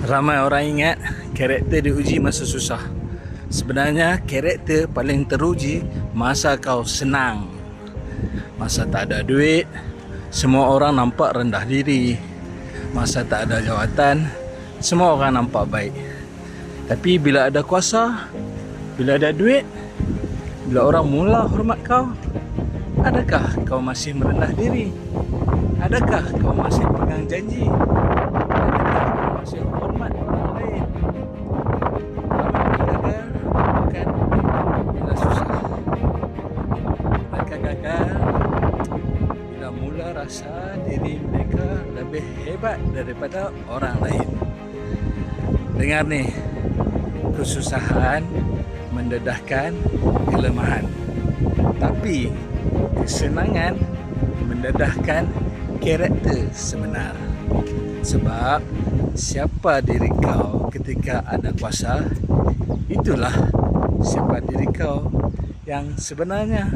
Ramai orang ingat karakter diuji masa susah. Sebenarnya karakter paling teruji masa kau senang. Masa tak ada duit, semua orang nampak rendah diri. Masa tak ada jawatan, semua orang nampak baik. Tapi bila ada kuasa, bila ada duit, bila orang mula hormat kau, adakah kau masih merendah diri? Adakah kau masih pegang janji? Adakah kau masih hormat orang lain? Ramai gagal bukan bila susah. Mereka gagal bila mula rasa diri mereka lebih hebat daripada orang lain. Dengar ni, kesusahan mendedahkan kelemahan, tapi kesenangan mendedahkan karakter sebenar. Sebab siapa diri kau ketika ada kuasa, itulah siapa diri kau yang sebenarnya.